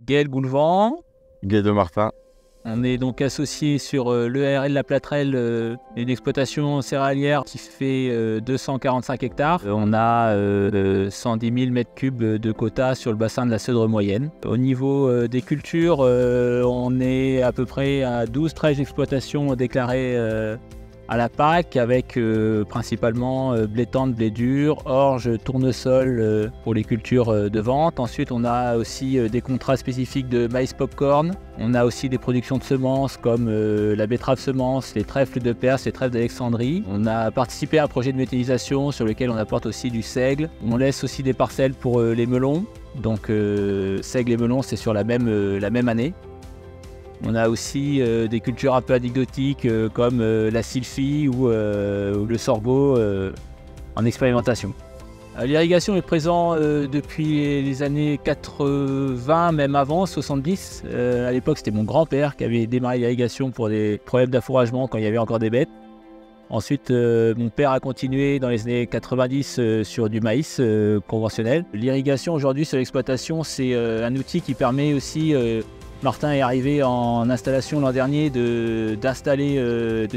Gaël Goulevent. Guédo Martin. On est donc associé sur l'EARL La Plâtrelle, une exploitation céréalière qui fait 245 hectares. On a 110 000 m3 de quota sur le bassin de la Seudre moyenne. Au niveau des cultures, on est à peu près à 12-13 exploitations déclarées à la PAC avec principalement blé tendre, blé dur, orge, tournesol pour les cultures de vente. Ensuite, on a aussi des contrats spécifiques de maïs popcorn. On a aussi des productions de semences comme la betterave semence, les trèfles de Perse, les trèfles d'Alexandrie. On a participé à un projet de méthanisation sur lequel on apporte aussi du seigle. On laisse aussi des parcelles pour les melons. Donc seigle et melon, c'est sur la même année. On a aussi des cultures un peu anecdotiques comme la sylphie ou le sorgho en expérimentation. L'irrigation est présente depuis les années 80, même avant, 70. À l'époque, c'était mon grand-père qui avait démarré l'irrigation pour des problèmes d'affouragement quand il y avait encore des bêtes. Ensuite, mon père a continué dans les années 90 sur du maïs conventionnel. L'irrigation aujourd'hui sur l'exploitation, c'est un outil qui permet aussi... Martin est arrivé en installation l'an dernier de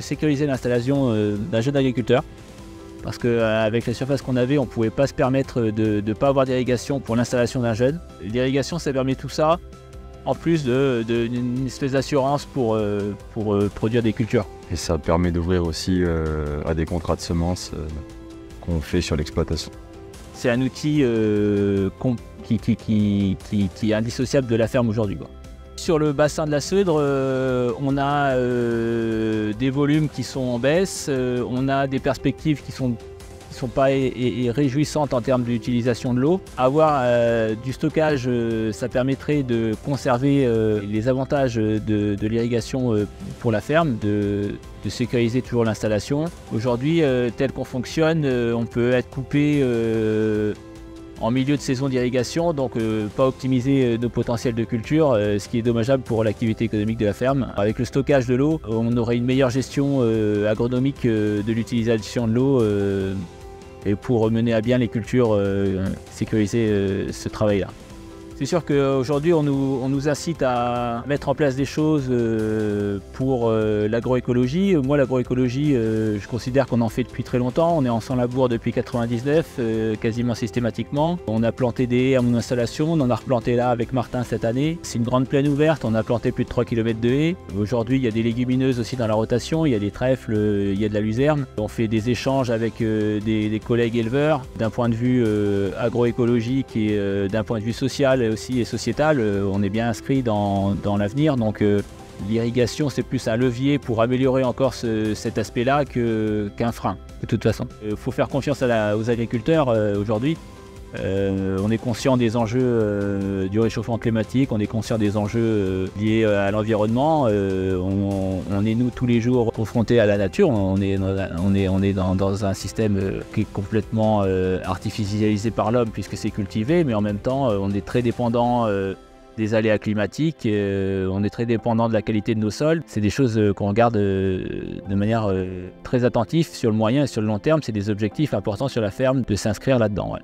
sécuriser l'installation d'un jeune agriculteur. Parce qu'avec la surface qu'on avait, on ne pouvait pas se permettre de ne pas avoir d'irrigation pour l'installation d'un jeune. L'irrigation, ça permet tout ça, en plus d'une espèce d'assurance pour produire des cultures. Et ça permet d'ouvrir aussi à des contrats de semences qu'on fait sur l'exploitation. C'est un outil qui est indissociable de la ferme aujourd'hui. Sur le bassin de la Seudre, on a des volumes qui sont en baisse, on a des perspectives qui sont pas réjouissantes en termes d'utilisation de l'eau. Avoir du stockage, ça permettrait de conserver les avantages de l'irrigation pour la ferme, de sécuriser toujours l'installation. Aujourd'hui, tel qu'on fonctionne, on peut être coupé en milieu de saison d'irrigation, donc pas optimiser nos potentiels de culture, ce qui est dommageable pour l'activité économique de la ferme. Avec le stockage de l'eau, on aurait une meilleure gestion agronomique de l'utilisation de l'eau et pour mener à bien les cultures, sécuriser ce travail-là. C'est sûr qu'aujourd'hui, on nous incite à mettre en place des choses pour l'agroécologie. Moi, l'agroécologie, je considère qu'on en fait depuis très longtemps. On est en sans-labour depuis 99, quasiment systématiquement. On a planté des haies à mon installation, on en a replanté là avec Martin cette année. C'est une grande plaine ouverte, on a planté plus de 3 km de haies. Aujourd'hui, il y a des légumineuses aussi dans la rotation, il y a des trèfles, il y a de la luzerne. On fait des échanges avec des collègues éleveurs d'un point de vue agroécologique et d'un point de vue social aussi et sociétal, on est bien inscrit dans l'avenir. Donc l'irrigation, c'est plus un levier pour améliorer encore cet aspect-là qu'un frein, de toute façon. Il faut faire confiance aux agriculteurs aujourd'hui. On est conscient des enjeux du réchauffement climatique, on est conscient des enjeux liés à l'environnement. On est nous tous les jours confrontés à la nature. On est dans un système qui est complètement artificialisé par l'homme puisque c'est cultivé, mais en même temps on est très dépendant des aléas climatiques, on est très dépendant de la qualité de nos sols. C'est des choses qu'on regarde de manière très attentive sur le moyen et sur le long terme. C'est des objectifs importants sur la ferme de s'inscrire là-dedans. Ouais.